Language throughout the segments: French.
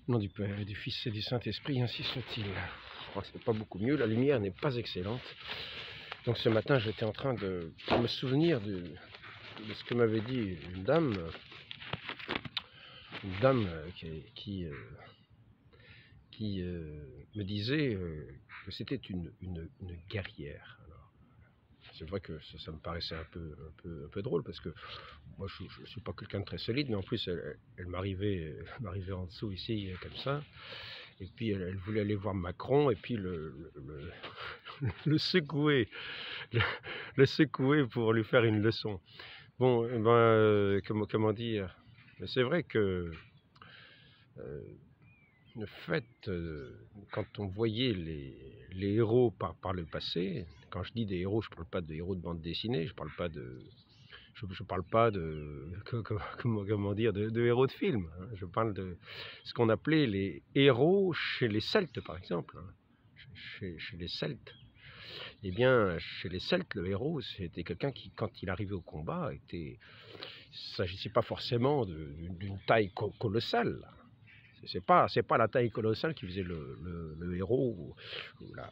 Au nom du Père et du Fils et du Saint-Esprit, ainsi soit-il. Je crois que c'est pas beaucoup mieux, la lumière n'est pas excellente. Donc ce matin, j'étais en train de me souvenir de ce que m'avait dit une dame qui me disait que c'était une guerrière. Alors, c'est vrai que ça me paraissait un peu drôle parce que moi je ne suis pas quelqu'un de très solide, mais en plus elle m'arrivait en dessous ici comme ça. Et puis elle voulait aller voir Macron et puis le secouer, le secouer pour lui faire une leçon. Bon, eh ben, comment dire, mais c'est vrai que le fait, quand on voyait les héros par le passé, quand je dis des héros, je ne parle pas de héros de bande dessinée, je ne parle pas de... Je parle pas de, comment dire, de héros de film. Hein. Je parle de ce qu'on appelait les héros chez les Celtes, par exemple. Hein. Chez les Celtes. Eh bien, chez les Celtes, le héros, c'était quelqu'un qui, quand il arrivait au combat, il ne s'agissait pas forcément d'une taille colossale. C'est pas la taille colossale qui faisait le héros ou la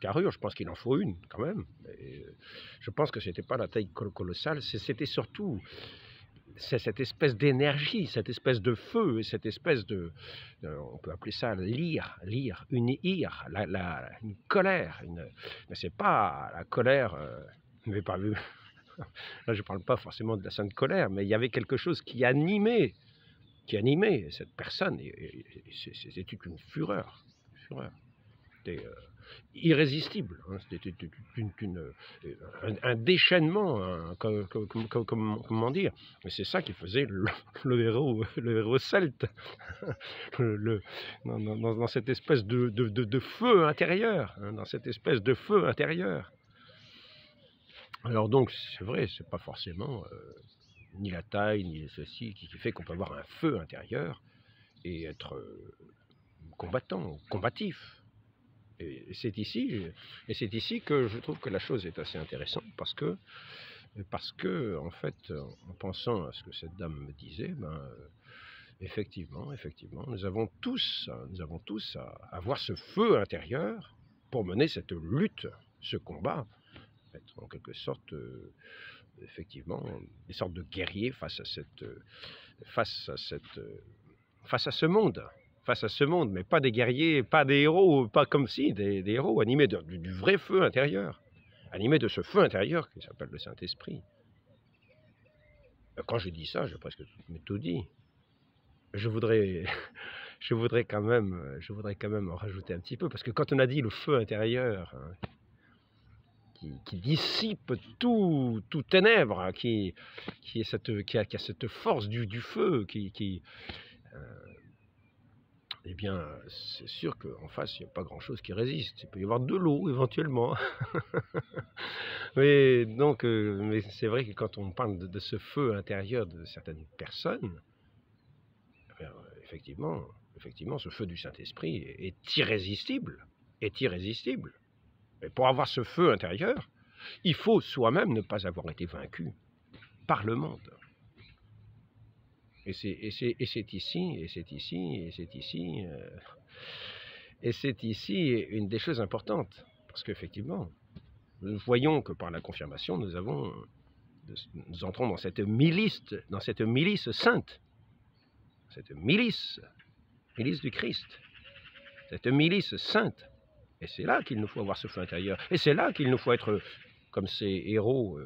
carrure. Je pense qu'il en faut une quand même. Mais je pense que c'était pas la taille colossale. C'était surtout cette espèce d'énergie, cette espèce de feu, cette espèce de, on peut appeler ça l'ire, une ire, une colère. Mais c'est pas la colère. Mais pas là, je parle pas forcément de la sainte colère, mais il y avait quelque chose qui animait cette personne, c'était une fureur. C'était irrésistible, hein. C'était un déchaînement, hein, comment dire. Mais c'est ça qui faisait le héros celte, dans cette espèce de feu intérieur, hein, dans cette espèce de feu intérieur. Alors donc, c'est vrai, c'est pas forcément ni la taille, ni ceci qui fait qu'on peut avoir un feu intérieur et être combattant, combatif. Et c'est ici que je trouve que la chose est assez intéressante parce que en fait, en pensant à ce que cette dame me disait, effectivement, nous avons tous à avoir ce feu intérieur pour mener cette lutte, ce combat, être en quelque sorte, effectivement, des sortes de guerriers face à ce monde. Face à ce monde, mais pas des guerriers, pas des héros, pas comme si, des héros animés du vrai feu intérieur, animés de ce feu intérieur qui s'appelle le Saint-Esprit. Quand je dis ça, j'ai presque tout dit. Je voudrais quand même en rajouter un petit peu, parce que quand on a dit le feu intérieur, hein, qui dissipe tout ténèbre, hein, qui a cette force du feu, eh bien, c'est sûr qu'en face, il n'y a pas grand-chose qui résiste. Il peut y avoir de l'eau, éventuellement. Mais donc, mais c'est vrai que quand on parle de ce feu intérieur de certaines personnes, effectivement, ce feu du Saint-Esprit est irrésistible. Mais pour avoir ce feu intérieur, il faut soi-même ne pas avoir été vaincu par le monde. Et c'est ici une des choses importantes, parce qu'effectivement, nous voyons que par la confirmation, nous entrons dans cette milice sainte, cette milice du Christ, cette milice sainte. Et c'est là qu'il nous faut avoir ce feu intérieur. Et c'est là qu'il nous faut être comme ces héros,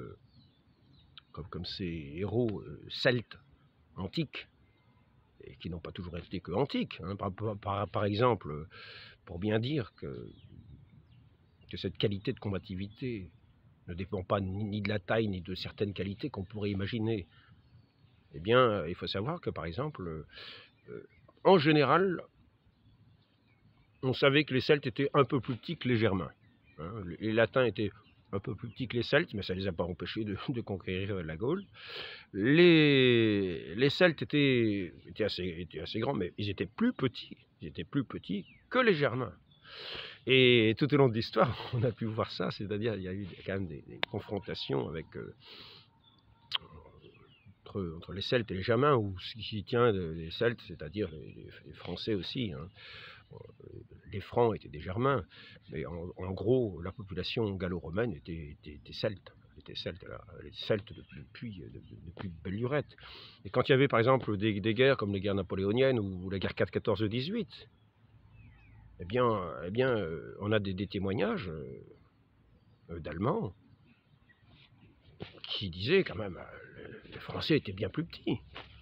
celtes, antiques, et qui n'ont pas toujours été que antiques. Hein. Par exemple, pour bien dire que cette qualité de combativité ne dépend pas ni de la taille, ni de certaines qualités qu'on pourrait imaginer. Eh bien, il faut savoir que, par exemple, en général, on savait que les Celtes étaient un peu plus petits que les Germains. Hein. Les Latins étaient un peu plus petits que les Celtes, mais ça ne les a pas empêchés de conquérir la Gaule. Les Celtes étaient assez grands, mais ils étaient plus petits que les Germains. Et tout au long de l'histoire, on a pu voir ça, c'est-à-dire il y a eu quand même des confrontations avec entre les Celtes et les Germains, ou ce qui tient des Celtes, c'est-à-dire les Français aussi, hein. Les Francs étaient des Germains, mais en gros, la population gallo-romaine était celte. Les Celtes depuis belle lurette. Et quand il y avait par exemple des guerres comme les guerres napoléoniennes ou la guerre 14-18, eh bien, on a des témoignages d'Allemands qui disaient quand même les Français étaient bien plus petits.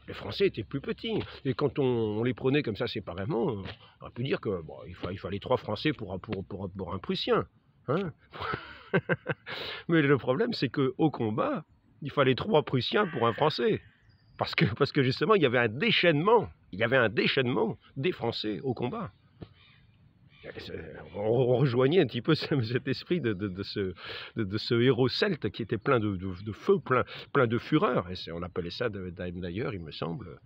Les Français étaient plus petits. Et quand on les prenait comme ça séparément, on aurait pu dire que bon, il fallait 3 Français pour un Prussien. Hein. Mais le problème, c'est qu'au combat, il fallait 3 Prussiens pour un Français. Parce que justement, il y avait un déchaînement. Il y avait un déchaînement des Français au combat. On rejoignait un petit peu cet esprit de ce héros celte qui était plein de feu, plein de fureur. Et on appelait ça d'ailleurs, il me semble,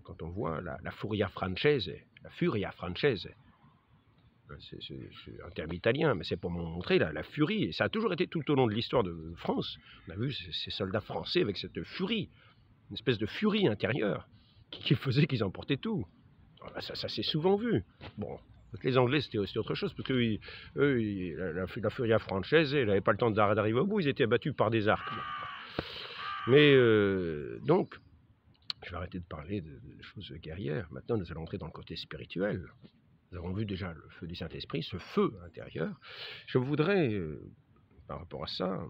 quand on voit la Furia Francese. La Furia Francese. C'est un terme italien, mais c'est pour montrer la furie. Et ça a toujours été tout au long de l'histoire de France. On a vu ces soldats français avec cette furie, une espèce de furie intérieure qui faisait qu'ils emportaient tout. Ça s'est souvent vu. Bon. Les Anglais, c'était aussi autre chose, parce que la Furia Francese, elle n'avait pas le temps d'arriver au bout, ils étaient battus par des arcs. Mais donc, je vais arrêter de parler de choses guerrières. Maintenant, nous allons entrer dans le côté spirituel. Nous avons vu déjà le feu du Saint-Esprit, ce feu intérieur. Je voudrais, par rapport à ça,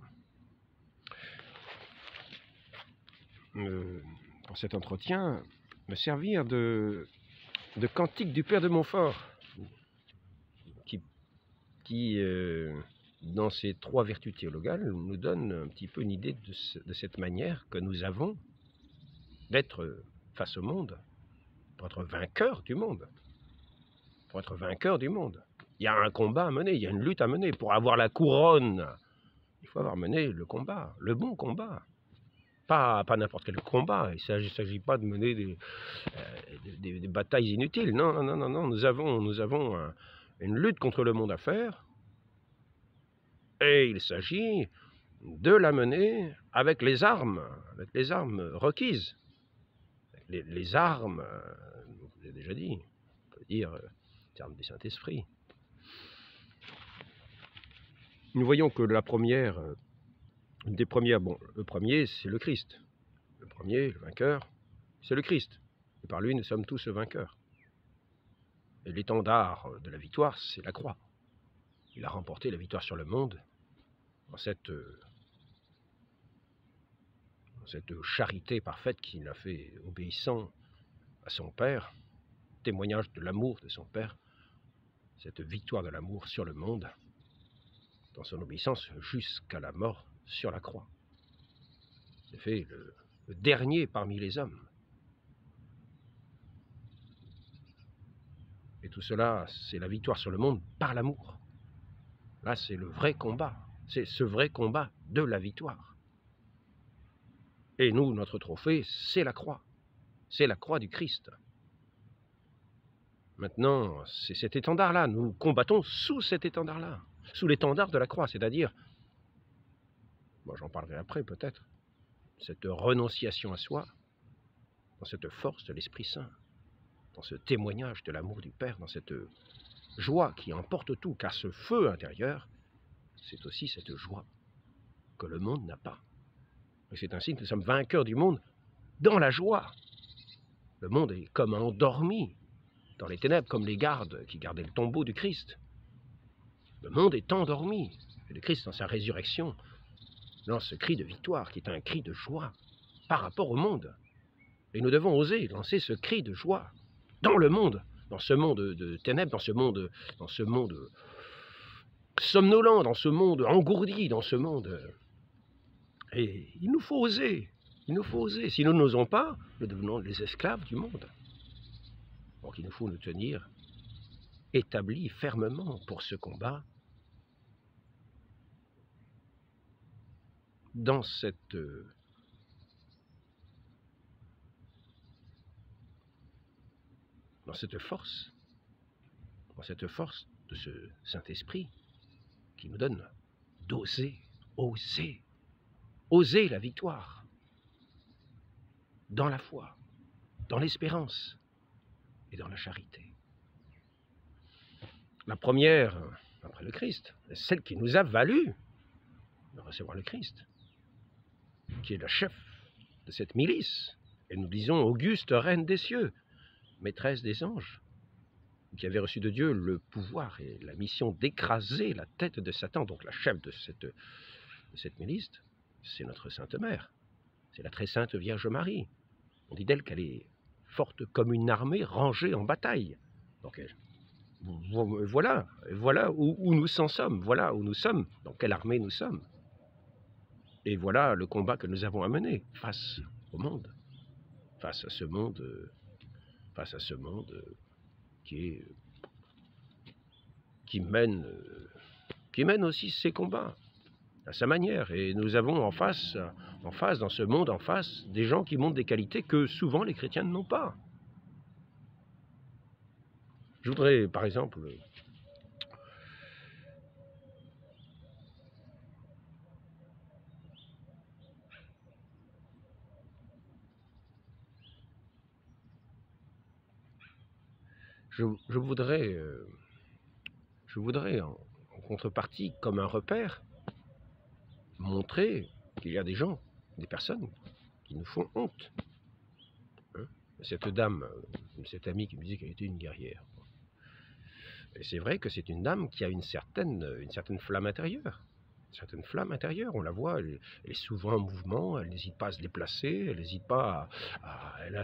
pour cet entretien, me servir de cantique du Père de Montfort, qui dans ces 3 vertus théologales, nous donne un petit peu une idée de cette manière que nous avons d'être face au monde, pour être vainqueur du monde. Pour être vainqueur du monde. Il y a un combat à mener, il y a une lutte à mener. Pour avoir la couronne, il faut avoir mené le combat, le bon combat. Pas n'importe quel combat. Il ne s'agit pas de mener des batailles inutiles. Non, non, non, non. Nous avons une lutte contre le monde à faire. Et il s'agit de la mener avec les armes requises. Les armes, je vous ai déjà dit, on peut dire, les armes du Saint-Esprit. Nous voyons que la première, une des premières, bon, le premier, c'est le Christ. Le premier, le vainqueur, c'est le Christ. Et par lui, nous sommes tous vainqueurs. Et l'étendard de la victoire, c'est la croix. Il a remporté la victoire sur le monde dans cette charité parfaite qu'il a fait obéissant à son Père, témoignage de l'amour de son Père, cette victoire de l'amour sur le monde, dans son obéissance jusqu'à la mort sur la croix. C'est fait le dernier parmi les hommes. Et tout cela, c'est la victoire sur le monde par l'amour. Là, c'est le vrai combat. C'est ce vrai combat de la victoire. Et nous, notre trophée, c'est la croix. C'est la croix du Christ. Maintenant, c'est cet étendard-là. Nous combattons sous cet étendard-là. Sous l'étendard de la croix, c'est-à-dire, moi j'en parlerai après peut-être, cette renonciation à soi, dans cette force de l'Esprit Saint, dans ce témoignage de l'amour du Père, dans cette joie qui emporte tout, car ce feu intérieur, c'est aussi cette joie que le monde n'a pas. Et c'est ainsi que nous sommes vainqueurs du monde dans la joie. Le monde est comme endormi dans les ténèbres, comme les gardes qui gardaient le tombeau du Christ. Le monde est endormi. Et le Christ, dans sa résurrection, lance ce cri de victoire qui est un cri de joie par rapport au monde. Et nous devons oser lancer ce cri de joie dans le monde, dans ce monde de ténèbres, dans ce monde somnolent, dans ce monde engourdi, dans ce monde. Et il nous faut oser, Si nous n'osons pas, nous devenons les esclaves du monde. Donc il nous faut nous tenir établis fermement pour ce combat, dans cette force, de ce Saint-Esprit qui nous donne d'oser la victoire. dans la foi, dans l'espérance et dans la charité. La première, après le Christ, celle qui nous a valu de recevoir le Christ, qui est le chef de cette milice, et nous disons Auguste, reine des cieux, maîtresse des anges, qui avait reçu de Dieu le pouvoir et la mission d'écraser la tête de Satan, donc la chef de cette milice, c'est notre Sainte Mère, c'est la très sainte Vierge Marie. On dit d'elle qu'elle est forte comme une armée rangée en bataille. Donc voilà où nous en sommes, voilà où nous sommes, dans quelle armée nous sommes. Et voilà le combat que nous avons à mener face au monde, face à ce monde qui mène aussi ses combats à sa manière. Et nous avons en face, dans ce monde, en face, des gens qui montrent des qualités que souvent les chrétiens n'ont pas. Je voudrais, par exemple, je voudrais en contrepartie, comme un repère, montrer qu'il y a des gens, des personnes qui nous font honte. Hein, cette dame, cette amie qui me disait qu'elle était une guerrière. Et c'est vrai que c'est une dame qui a une certaine flamme intérieure. Une certaine flamme intérieure, on la voit, elle est souvent en mouvement, elle n'hésite pas à se déplacer, elle n'hésite pas elle a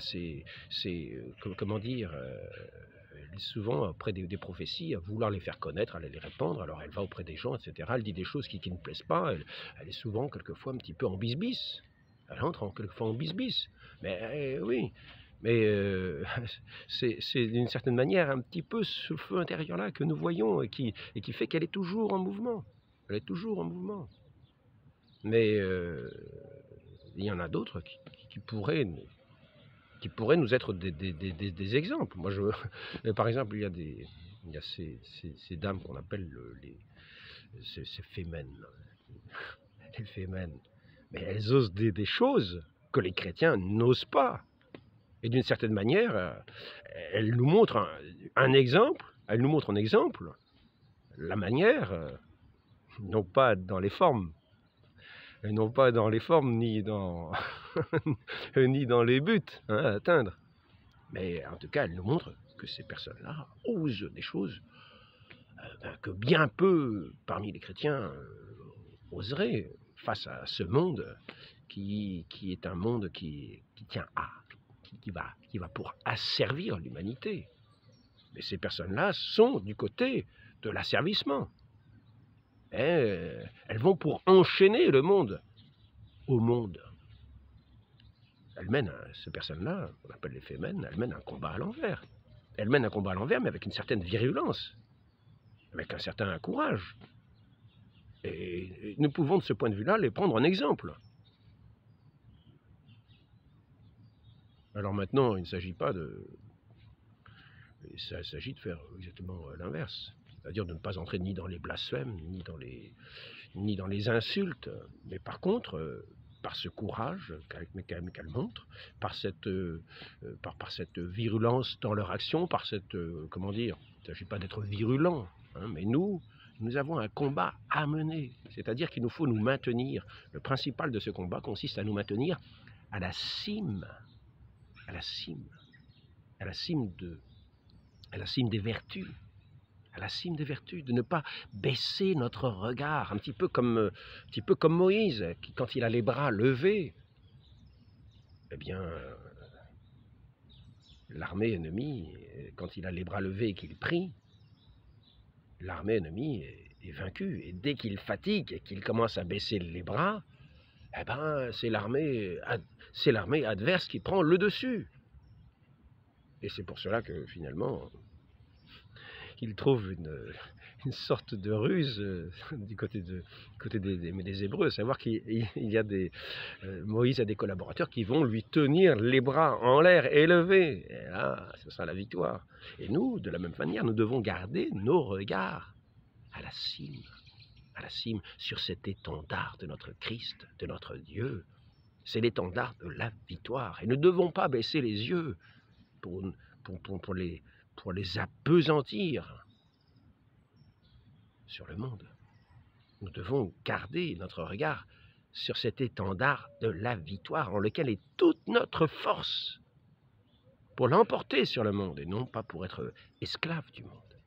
comment dire, elle est souvent auprès des prophéties, à vouloir les faire connaître, à les répandre, alors elle va auprès des gens, etc. Elle dit des choses qui ne plaisent pas, elle est souvent, quelquefois, un petit peu en bisbis. Elle entre quelquefois en bisbis. Mais oui, mais c'est d'une certaine manière un petit peu ce feu intérieur-là que nous voyons et qui fait qu'elle est toujours en mouvement. Elle est toujours en mouvement. Mais il y en a d'autres qui pourraient nous être des exemples. Moi, par exemple, il y a ces dames qu'on appelle ces fémènes. Les fémènes. Mais elles osent des choses que les chrétiens n'osent pas. Et d'une certaine manière, elles nous montrent un exemple, elles nous montrent en exemple la manière, non pas dans les formes, ni dans, ni dans les buts à atteindre, mais en tout cas, elles nous montrent que ces personnes-là osent des choses que bien peu parmi les chrétiens oseraient face à ce monde qui est un monde qui tient qui va pour asservir l'humanité. Mais ces personnes-là sont du côté de l'asservissement. Elles vont pour enchaîner le monde au monde. Ces personnes-là, on appelle les fémènes, elles mènent un combat à l'envers. Elles mènent un combat à l'envers, mais avec une certaine virulence, avec un certain courage. Et nous pouvons, de ce point de vue-là, les prendre en exemple. Alors maintenant, il ne s'agit pas il s'agit de faire exactement l'inverse. C'est-à-dire de ne pas entrer ni dans les blasphèmes, ni dans les insultes. Mais par contre, par ce courage qu'elles montrent, par cette virulence dans leur action, par cette, comment dire, il ne s'agit pas d'être virulent, hein, mais nous avons un combat à mener. C'est-à-dire qu'il nous faut nous maintenir. Le principal de ce combat consiste à nous maintenir à la cime des vertus, de ne pas baisser notre regard, un petit peu comme Moïse, qui, quand il a les bras levés, eh bien, l'armée ennemie, quand il a les bras levés et qu'il prie, l'armée ennemie est vaincue. Et dès qu'il fatigue et qu'il commence à baisser les bras, eh ben, c'est l'armée adverse qui prend le dessus. Et c'est pour cela que finalement, il trouve une sorte de ruse du côté des Hébreux, à savoir qu'il y a Moïse a des collaborateurs qui vont lui tenir les bras en l'air élevés. Et là, ce sera la victoire. Et nous, de la même manière, nous devons garder nos regards à la cime, sur cet étendard de notre Christ, de notre Dieu, C'est l'étendard de la victoire. Et nous ne devons pas baisser les yeux pour, pour les appesantir sur le monde. Nous devons garder notre regard sur cet étendard de la victoire en lequel est toute notre force pour l'emporter sur le monde et non pas pour être esclaves du monde.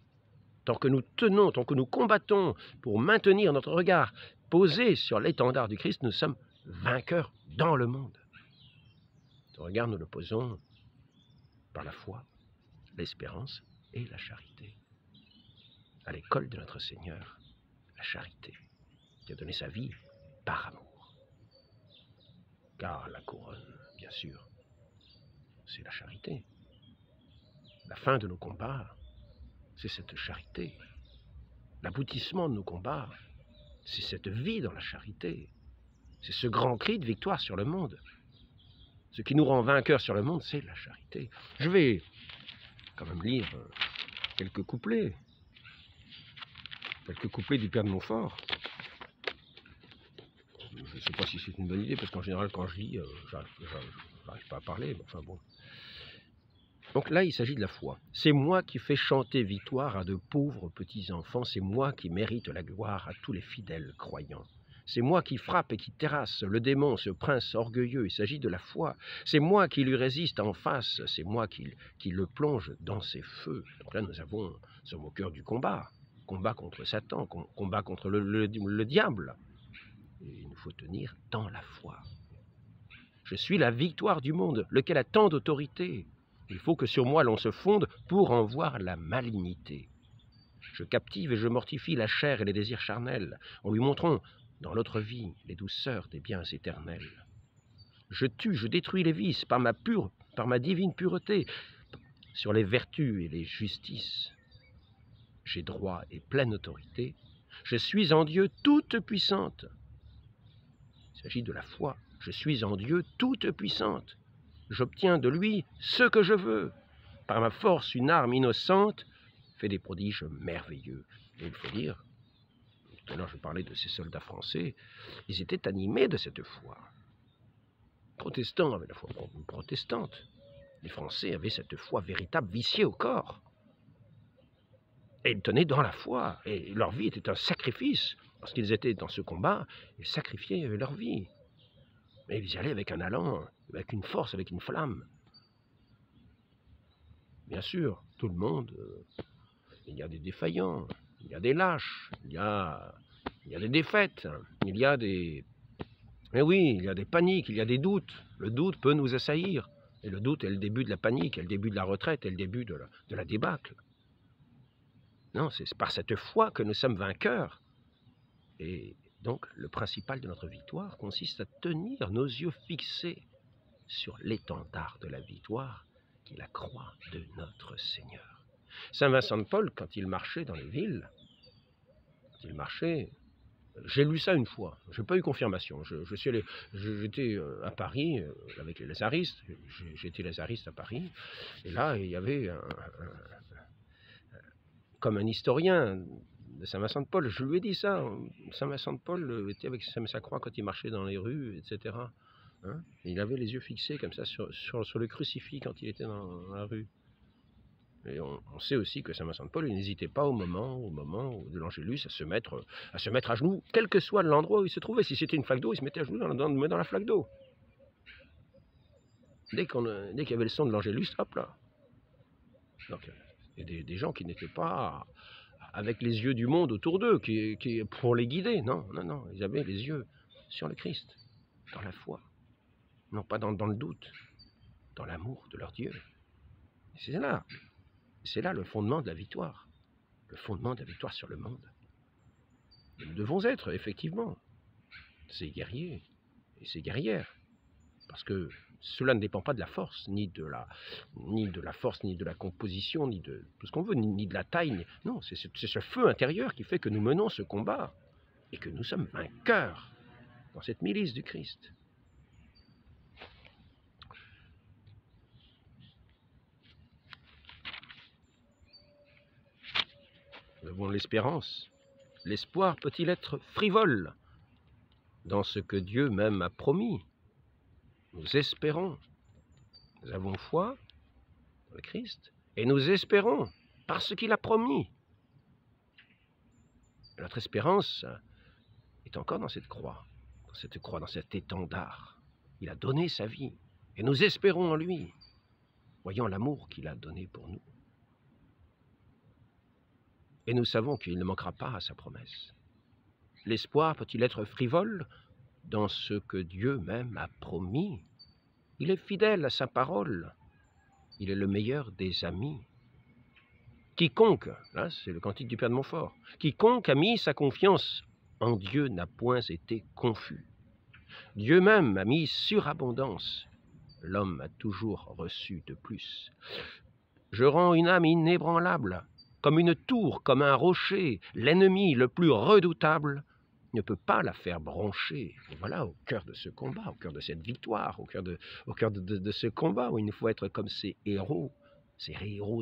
Tant que nous tenons, tant que nous combattons pour maintenir notre regard posé sur l'étendard du Christ, nous sommes vainqueurs dans le monde. Notre regard, nous le posons par la foi, l'espérance et la charité. À l'école de notre Seigneur, la charité, qui a donné sa vie par amour. Car la couronne, bien sûr, c'est la charité. La fin de nos combats, c'est cette charité. L'aboutissement de nos combats, c'est cette vie dans la charité. C'est ce grand cri de victoire sur le monde. Ce qui nous rend vainqueurs sur le monde, c'est la charité. Je vais quand même lire quelques couplets. Quelques couplets du Père de Montfort. Je ne sais pas si c'est une bonne idée, parce qu'en général, quand je lis, j'arrive pas à parler, mais enfin bon. Donc là, il s'agit de la foi. C'est moi qui fais chanter victoire à de pauvres petits-enfants, c'est moi qui mérite la gloire à tous les fidèles croyants. C'est moi qui frappe et qui terrasse le démon, ce prince orgueilleux, il s'agit de la foi. C'est moi qui lui résiste en face, c'est moi qui le plonge dans ses feux. Donc là, nous sommes au cœur du combat. Combat contre Satan, combat contre le diable. Et il nous faut tenir dans la foi. Je suis la victoire du monde, lequel a tant d'autorité. Il faut que sur moi l'on se fonde pour en voir la malignité. Je captive et je mortifie la chair et les désirs charnels, en lui montrant dans l'autre vie les douceurs des biens éternels. Je tue, je détruis les vices par ma divine pureté, sur les vertus et les justices. J'ai droit et pleine autorité. Je suis en Dieu toute puissante. Il s'agit de la foi. Je suis en Dieu toute puissante. J'obtiens de lui ce que je veux. Par ma force, une arme innocente fait des prodiges merveilleux. Et il faut dire, tout à l'heure je parlais de ces soldats français, ils étaient animés de cette foi. Les protestants avaient la foi protestante. Les Français avaient cette foi véritable viciée au corps. Et ils tenaient dans la foi. Et leur vie était un sacrifice. Lorsqu'ils étaient dans ce combat, ils sacrifiaient leur vie. Mais ils y allaient avec un allant, avec une force, avec une flamme. Bien sûr, tout le monde, il y a des défaillants, il y a des lâches, il y a des défaites, il y a des... Mais oui, il y a des paniques, il y a des doutes. Le doute peut nous assaillir. Et le doute est le début de la panique, est le début de la retraite, est le début de la débâcle. Non, c'est par cette foi que nous sommes vainqueurs. Et donc, le principal de notre victoire consiste à tenir nos yeux fixés sur l'étendard de la victoire, qui est la croix de notre Seigneur. Saint Vincent de Paul, quand il marchait dans les villes, j'ai lu ça une fois, je n'ai pas eu confirmation. J'étais à Paris avec les lazaristes, j'étais lazariste à Paris, et là, il y avait comme un historien de Saint Vincent de Paul, je lui ai dit ça, Saint Vincent de Paul était avec sa croix quand il marchait dans les rues, etc. Hein, il avait les yeux fixés comme ça sur le crucifix quand il était dans la rue. Et on sait aussi que Saint Vincent de Paul, il n'hésitait pas au moment de l'Angélus à se mettre à genoux, quel que soit l'endroit où il se trouvait. Si c'était une flaque d'eau, il se mettait à genoux dans la flaque d'eau. Dès qu'il y avait le son de l'Angélus, hop là. Donc, il y a des gens qui n'étaient pas avec les yeux du monde autour d'eux, pour les guider. Non, ils avaient les yeux sur le Christ, dans la foi. Non pas dans le doute, dans l'amour de leur Dieu. C'est là le fondement de la victoire. Le fondement de la victoire sur le monde. Et nous devons être, effectivement, ces guerriers et ces guerrières. Parce que cela ne dépend pas de la force, ni de la force, ni de la composition, ni de tout ce qu'on veut, ni de la taille. Non, c'est ce feu intérieur qui fait que nous menons ce combat et que nous sommes vainqueurs dans cette milice du Christ. Nous avons l'espérance. L'espoir peut-il être frivole dans ce que Dieu même a promis? nous espérons. Nous avons foi dans le Christ et nous espérons parce qu'il a promis. Notre espérance est encore dans cette croix, dans cet étendard. Il a donné sa vie et nous espérons en lui, voyant l'amour qu'il a donné pour nous. Et nous savons qu'il ne manquera pas à sa promesse. L'espoir peut-il être frivole dans ce que Dieu même a promis? Il est fidèle à sa parole. Il est le meilleur des amis. Quiconque, là c'est le cantique du Père de Montfort, quiconque a mis sa confiance en Dieu n'a point été confus. Dieu même a mis surabondance. L'homme a toujours reçu de plus. Je rends une âme inébranlable, comme une tour, comme un rocher. L'ennemi le plus redoutable ne peut pas la faire broncher. Et voilà, au cœur de ce combat, au cœur de cette victoire, au cœur de ce combat où il nous faut être comme ces héros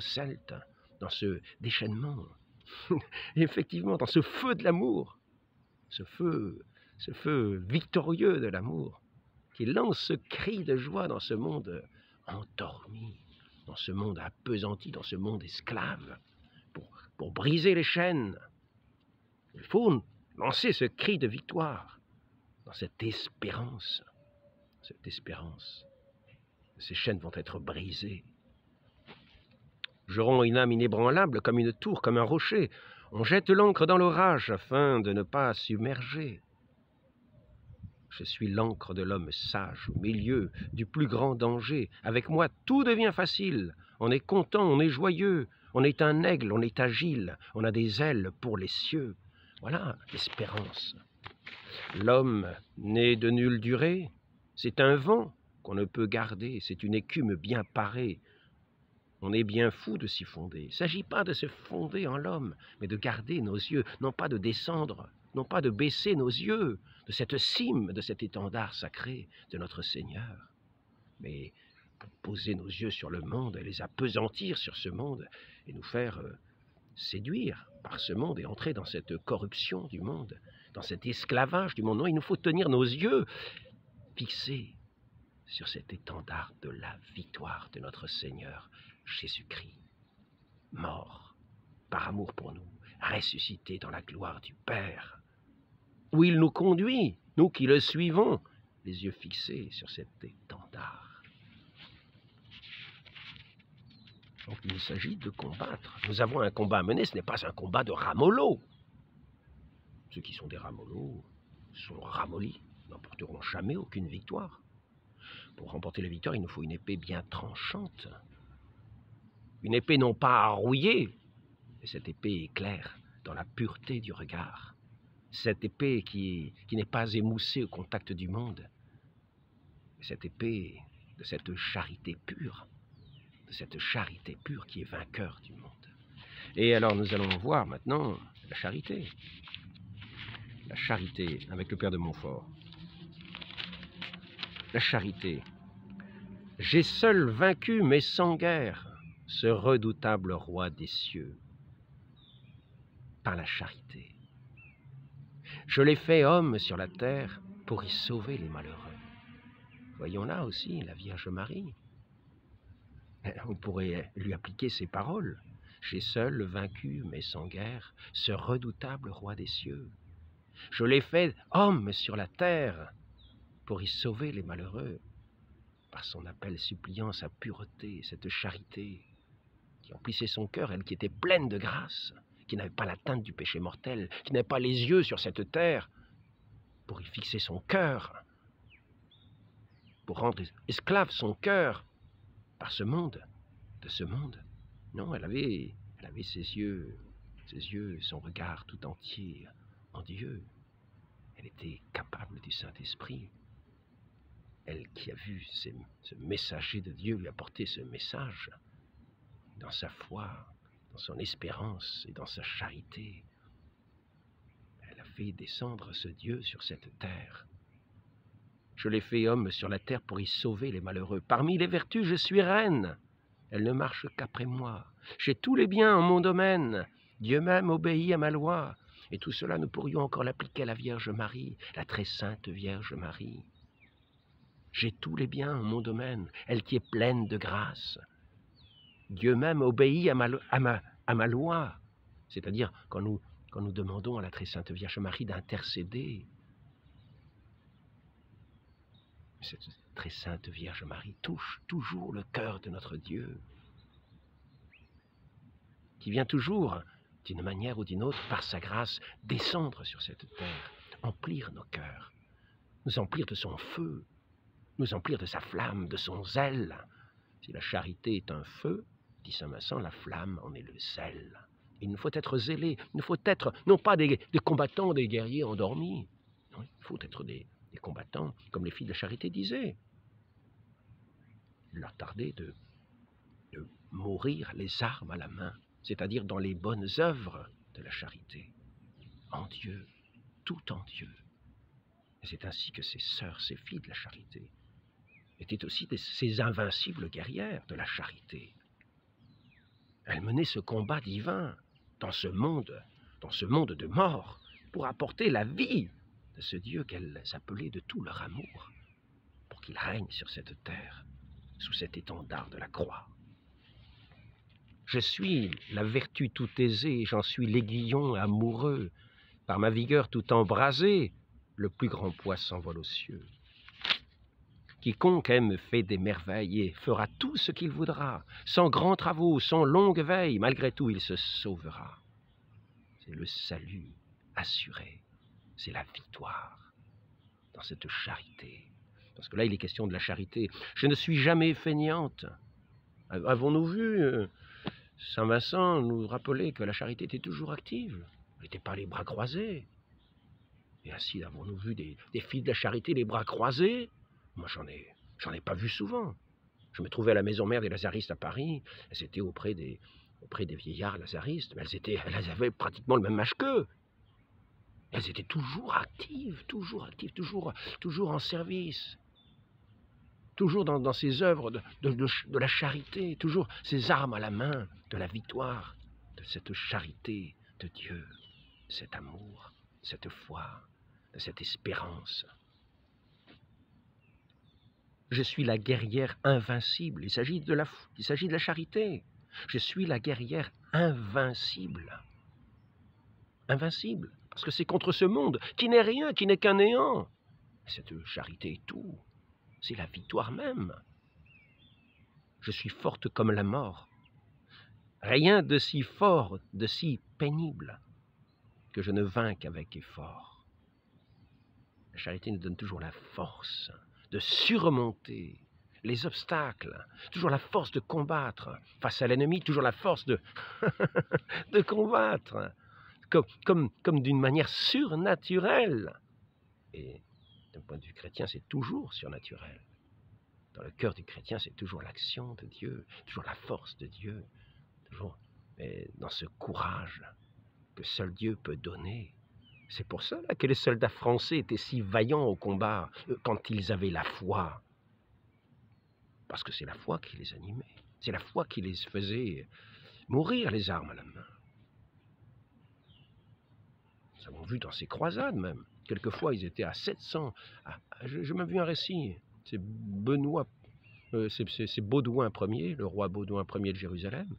celtes, dans ce déchaînement, et effectivement, dans ce feu de l'amour, ce feu victorieux de l'amour, qui lance ce cri de joie dans ce monde endormi, dans ce monde appesanti, dans ce monde esclave, pour briser les chaînes. Il faut lancer ce cri de victoire dans cette espérance. Ces chaînes vont être brisées. Je rends une âme inébranlable comme une tour, comme un rocher. On jette l'ancre dans l'orage afin de ne pas submerger. Je suis l'encre de l'homme sage au milieu du plus grand danger. Avec moi, tout devient facile. On est content, on est joyeux. On est un aigle, on est agile. On a des ailes pour les cieux. Voilà l'espérance. L'homme n'est de nulle durée. C'est un vent qu'on ne peut garder. C'est une écume bien parée. On est bien fou de s'y fonder. Il ne s'agit pas de se fonder en l'homme, mais de garder nos yeux, non pas de descendre, non pas de baisser nos yeux de cette cime, de cet étendard sacré de notre Seigneur, mais pour poser nos yeux sur le monde et les appesantir sur ce monde et nous faire séduire par ce monde et entrer dans cette corruption du monde, dans cet esclavage du monde. Non, il nous faut tenir nos yeux fixés sur cet étendard de la victoire de notre Seigneur Jésus-Christ, mort par amour pour nous, ressuscité dans la gloire du Père, où il nous conduit, nous qui le suivons, les yeux fixés sur cet étendard. Donc il s'agit de combattre. Nous avons un combat à mener, ce n'est pas un combat de ramollos. Ceux qui sont des ramollos sont ramollis, n'emporteront jamais aucune victoire. Pour remporter la victoire, il nous faut une épée bien tranchante. Une épée non pas à rouiller, mais cette épée éclaire dans la pureté du regard. Cette épée qui n'est pas émoussée au contact du monde. Cette épée de cette charité pure. De cette charité pure qui est vainqueur du monde. Et alors nous allons voir maintenant la charité. La charité avec le Père de Montfort. La charité. J'ai seul vaincu, mais sans guerre, ce redoutable roi des cieux, par la charité. Je l'ai fait homme sur la terre pour y sauver les malheureux. Voyons là aussi la Vierge Marie. On pourrait lui appliquer ces paroles. J'ai seul vaincu, mais sans guerre, ce redoutable roi des cieux. Je l'ai fait homme sur la terre pour y sauver les malheureux, par son appel suppliant sa pureté, cette charité qui emplissait son cœur, elle qui était pleine de grâce, qui n'avait pas l'atteinte du péché mortel, qui n'avait pas les yeux sur cette terre, pour y fixer son cœur, pour rendre esclave son cœur par ce monde, de ce monde. Non, elle avait ses yeux, son regard tout entier en Dieu. Elle était capable du Saint-Esprit. Elle qui a vu ce messager de Dieu lui apporter ce message, dans sa foi, dans son espérance et dans sa charité, elle a fait descendre ce Dieu sur cette terre. Je l'ai fait homme sur la terre pour y sauver les malheureux. Parmi les vertus, je suis reine. Elle ne marche qu'après moi. J'ai tous les biens en mon domaine. Dieu même obéit à ma loi. Et tout cela, nous pourrions encore l'appliquer à la Vierge Marie, la très sainte Vierge Marie. J'ai tous les biens en mon domaine, elle qui est pleine de grâce. Dieu même obéit à ma loi. C'est-à-dire quand nous demandons à la très sainte Vierge Marie d'intercéder, cette très sainte Vierge Marie touche toujours le cœur de notre Dieu, qui vient toujours, d'une manière ou d'une autre, par sa grâce, descendre sur cette terre, emplir nos cœurs, nous emplir de son feu, nous emplir de sa flamme, de son zèle. Si la charité est un feu, dit saint Vincent, la flamme en est le zèle. Il nous faut être zélés, il nous faut être, non pas des combattants, des guerriers endormis, non, il faut être des combattants, comme les filles de la charité disaient. Il leur tardait de mourir les armes à la main, c'est-à-dire dans les bonnes œuvres de la charité, en Dieu, tout en Dieu. Et c'est ainsi que ces sœurs, ces filles de la charité, étaient aussi ces invincibles guerrières de la charité. Elles menaient ce combat divin dans ce monde de mort, pour apporter la vie de ce Dieu qu'elles appelaient de tout leur amour, pour qu'il règne sur cette terre, sous cet étendard de la croix. Je suis la vertu tout aisée, j'en suis l'aiguillon amoureux. Par ma vigueur tout embrasée, le plus grand poids s'envole aux cieux. Quiconque aime fait des merveilles et fera tout ce qu'il voudra. Sans grands travaux, sans longue veille, malgré tout il se sauvera. C'est le salut assuré, c'est la victoire dans cette charité. Parce que là il est question de la charité. Je ne suis jamais feignante. Avons-nous vu saint Vincent nous rappelait que la charité était toujours active, elle n'était pas les bras croisés. Et ainsi avons-nous vu des filles de la charité les bras croisés? Moi j'en ai pas vu souvent. Je me trouvais à la maison mère des Lazaristes à Paris, elles étaient auprès des vieillards lazaristes, mais elles avaient pratiquement le même âge qu'eux. Elles étaient toujours actives, toujours en service. Toujours dans ces œuvres de la charité, toujours ces armes à la main de la victoire, de cette charité de Dieu, cet amour, cette foi, de cette espérance. Je suis la guerrière invincible, il s'agit de la charité. Je suis la guerrière invincible. Invincible, parce que c'est contre ce monde qui n'est rien, qui n'est qu'un néant. Cette charité est tout. C'est la victoire même. Je suis forte comme la mort. Rien de si fort, de si pénible, que je ne vainque avec effort. La charité nous donne toujours la force de surmonter les obstacles, toujours la force de combattre face à l'ennemi, toujours la force de combattre, comme d'une manière surnaturelle. Et d'un point de vue chrétien, c'est toujours surnaturel. Dans le cœur du chrétien, c'est toujours l'action de Dieu, toujours la force de Dieu, toujours dans ce courage que seul Dieu peut donner. C'est pour ça que les soldats français étaient si vaillants au combat quand ils avaient la foi. Parce que c'est la foi qui les animait, c'est la foi qui les faisait mourir les armes à la main. Nous avons vu dans ces croisades même. Quelquefois, ils étaient à 700. J'ai même vu un récit. C'est Baudouin Ier, le roi Baudouin Ier de Jérusalem.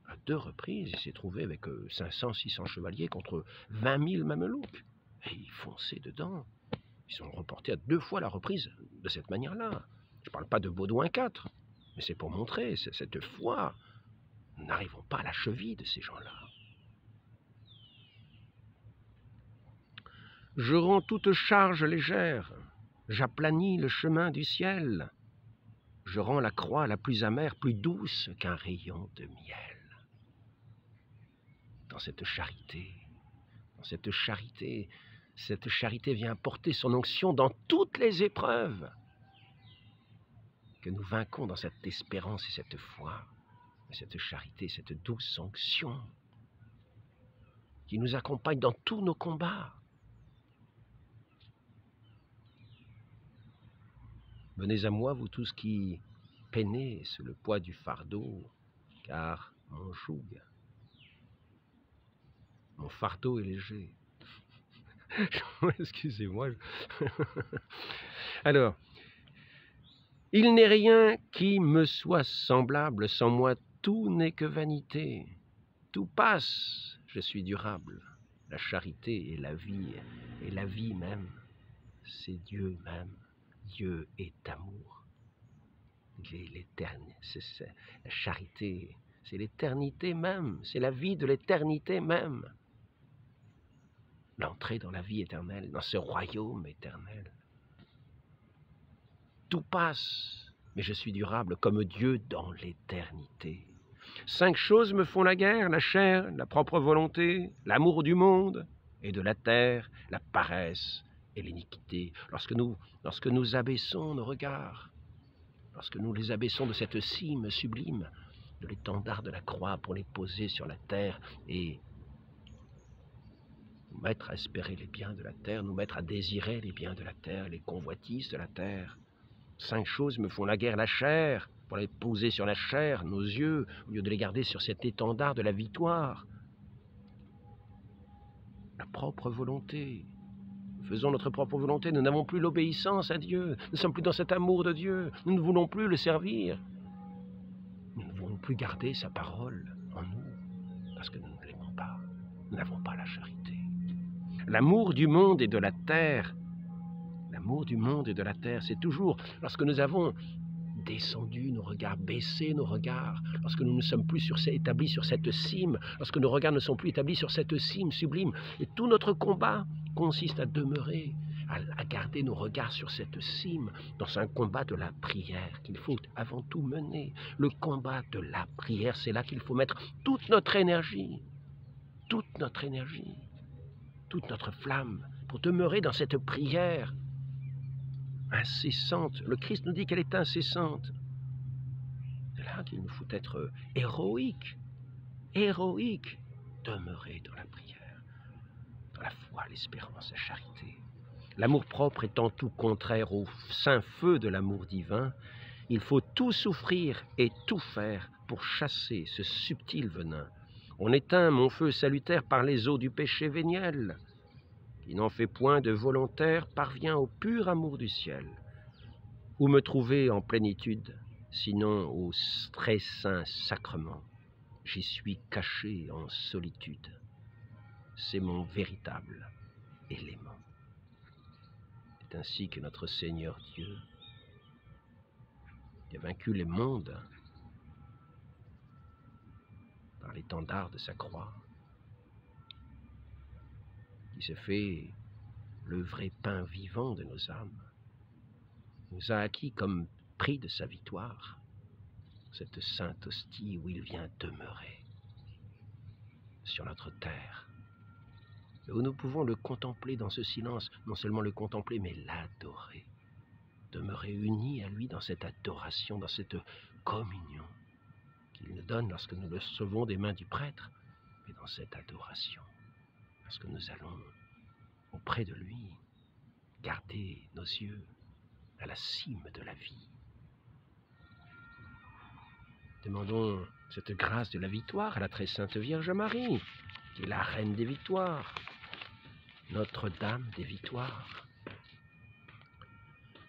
À 2 reprises, il s'est trouvé avec 500, 600 chevaliers contre 20 000 mamelouks. Et ils fonçaient dedans. Ils sont reportés à 2 fois la reprise de cette manière-là. Je ne parle pas de Baudouin IV, mais c'est pour montrer cette foi. Nous n'arrivons pas à la cheville de ces gens-là. Je rends toute charge légère, j'aplanis le chemin du ciel, je rends la croix la plus amère, plus douce qu'un rayon de miel. Dans cette charité, cette charité vient porter son onction dans toutes les épreuves, que nous vainquons dans cette espérance et cette foi, cette charité, cette douce onction, qui nous accompagne dans tous nos combats. Venez à moi, vous tous qui peinez sous le poids du fardeau, car mon fardeau est léger. Excusez-moi. Alors, Il n'est rien qui me soit semblable, sans moi tout n'est que vanité. Tout passe, je suis durable. La charité et la vie même, c'est Dieu même. Dieu est amour. Il est l'éternité, c'est la charité, c'est l'éternité même, c'est la vie de l'éternité même. L'entrée dans la vie éternelle, dans ce royaume éternel. Tout passe, mais je suis durable comme Dieu dans l'éternité. 5 choses me font la guerre, la chair, la propre volonté, l'amour du monde et de la terre, la paresse et l'iniquité. Lorsque nous abaissons nos regards, lorsque nous les abaissons de cette cime sublime, de l'étendard de la croix pour les poser sur la terre et nous mettre à espérer les biens de la terre, nous mettre à désirer les biens de la terre, les convoitises de la terre. 5 choses me font la guerre, la chair, pour les poser sur la chair, nos yeux, au lieu de les garder sur cet étendard de la victoire. La propre volonté. Nous faisons notre propre volonté, nous n'avons plus l'obéissance à Dieu, nous ne sommes plus dans cet amour de Dieu, nous ne voulons plus le servir. Nous ne voulons plus garder sa parole en nous, parce que nous ne l'aimons pas, nous n'avons pas la charité. L'amour du monde et de la terre, l'amour du monde et de la terre, c'est toujours lorsque nous avons descendu nos regards, baissé nos regards, lorsque nous ne sommes plus établis sur cette cime, lorsque nos regards ne sont plus établis sur cette cime sublime. Et tout notre combat consiste à demeurer, à garder nos regards sur cette cime, dans un combat de la prière qu'il faut avant tout mener. Le combat de la prière, c'est là qu'il faut mettre toute notre énergie, toute notre énergie, toute notre flamme, pour demeurer dans cette prière incessante. Le Christ nous dit qu'elle est incessante. C'est là qu'il nous faut être héroïque, demeurer dans la prière, dans la foi, l'espérance, la charité. L'amour-propre étant tout contraire au saint feu de l'amour divin, il faut tout souffrir et tout faire pour chasser ce subtil venin. On éteint mon feu salutaire par les eaux du péché véniel, qui n'en fait point de volontaire, parvient au pur amour du ciel. Où me trouver en plénitude, sinon au très saint sacrement? J'y suis caché en solitude. C'est mon véritable élément. C'est ainsi que notre Seigneur Dieu, qui a vaincu les mondes par l'étendard de sa croix, qui se fait le vrai pain vivant de nos âmes, nous a acquis comme prix de sa victoire cette sainte hostie où il vient demeurer sur notre terre, et où nous pouvons le contempler dans ce silence, non seulement le contempler, mais l'adorer, demeurer unis à lui dans cette adoration, dans cette communion qu'il nous donne lorsque nous le recevons des mains du prêtre, mais dans cette adoration, lorsque nous allons auprès de lui, garder nos yeux à la cime de la vie. Demandons cette grâce de la victoire à la très sainte Vierge Marie, qui est la reine des victoires, Notre-Dame des victoires.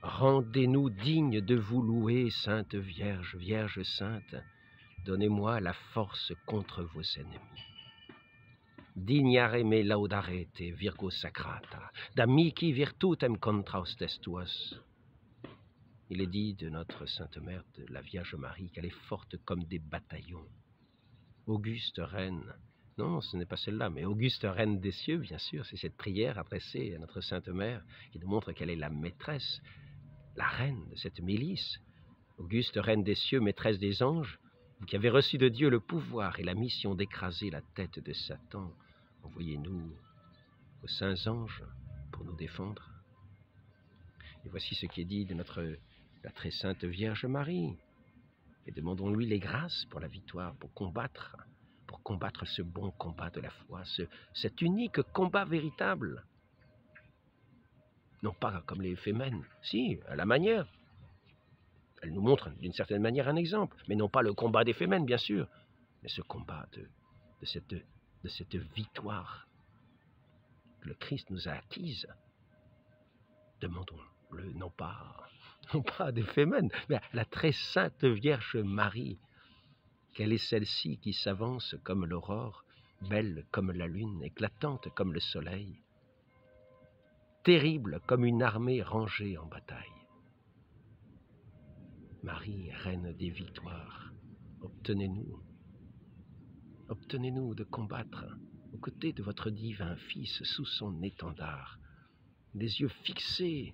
Rendez-nous dignes de vous louer, Sainte Vierge, Vierge Sainte, donnez-moi la force contre vos ennemis. Dignare me laudarete, Virgo Sacrata, d'amici virtutem contraustes tuos. Il est dit de notre Sainte Mère, de la Vierge Marie, qu'elle est forte comme des bataillons. Auguste Reine, non, ce n'est pas celle-là, mais Auguste Reine des cieux, bien sûr, c'est cette prière adressée à notre Sainte Mère qui nous montre qu'elle est la maîtresse, la reine de cette milice. Auguste Reine des cieux, maîtresse des anges, vous qui avez reçu de Dieu le pouvoir et la mission d'écraser la tête de Satan, envoyez-nous aux saints anges pour nous défendre. Et voici ce qui est dit de la très sainte Vierge Marie. Et demandons-lui les grâces pour la victoire, pour combattre ce bon combat de la foi, cet unique combat véritable. Non pas comme les fémènes, si, à la manière. Elle nous montre d'une certaine manière un exemple, mais non pas le combat des fémènes, bien sûr, mais ce combat de cette victoire que le Christ nous a acquise. Demandons-le, non pas non pas des fémènes, mais à la très sainte Vierge Marie, quelle est celle-ci qui s'avance comme l'aurore, belle comme la lune, éclatante comme le soleil, terrible comme une armée rangée en bataille. Marie, reine des victoires, obtenez-nous de combattre aux côtés de votre divin Fils sous son étendard, les yeux fixés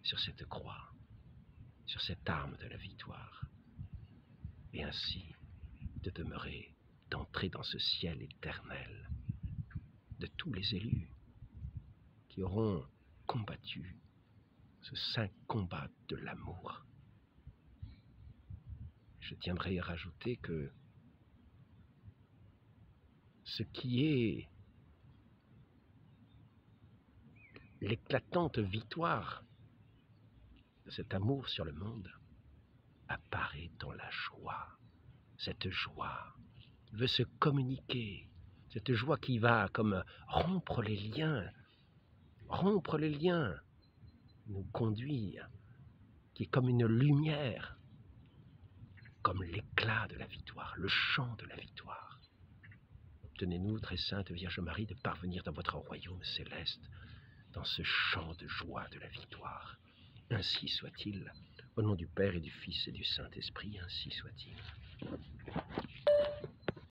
sur cette croix, sur cette arme de la victoire, et ainsi de demeurer, d'entrer dans ce ciel éternel de tous les élus qui auront combattu ce saint combat de l'amour. Je tiendrai à rajouter que ce qui est l'éclatante victoire de cet amour sur le monde apparaît dans la joie. Cette joie veut se communiquer, cette joie qui va comme rompre les liens, nous conduire, qui est comme une lumière, comme l'éclat de la victoire, le chant de la victoire. Obtenez-nous, très sainte Vierge Marie, de parvenir dans votre royaume céleste, dans ce chant de joie de la victoire. Ainsi soit-il, au nom du Père et du Fils et du Saint-Esprit, ainsi soit-il.